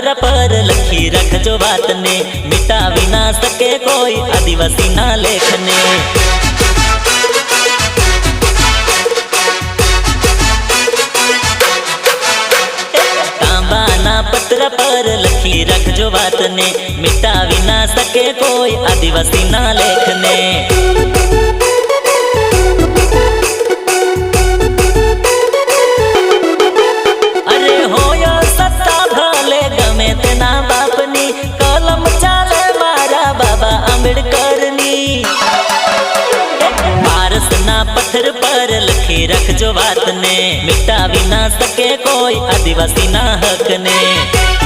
पत्र पर लखी रखजो बात ने, मिटावी ना सके कोई आदिवासी ना लेख ने। तांबाना पत्र पर लखी रखजो बात ने, मिटावी ना सके कोई आदिवासी ना लेख ने। कलम चाले मारा बाबा आंबेडकरनी, पारस ना पत्थर पर लखी रखजो बात ने, मिटावी ना सके कोई आदिवासी ना हक ने।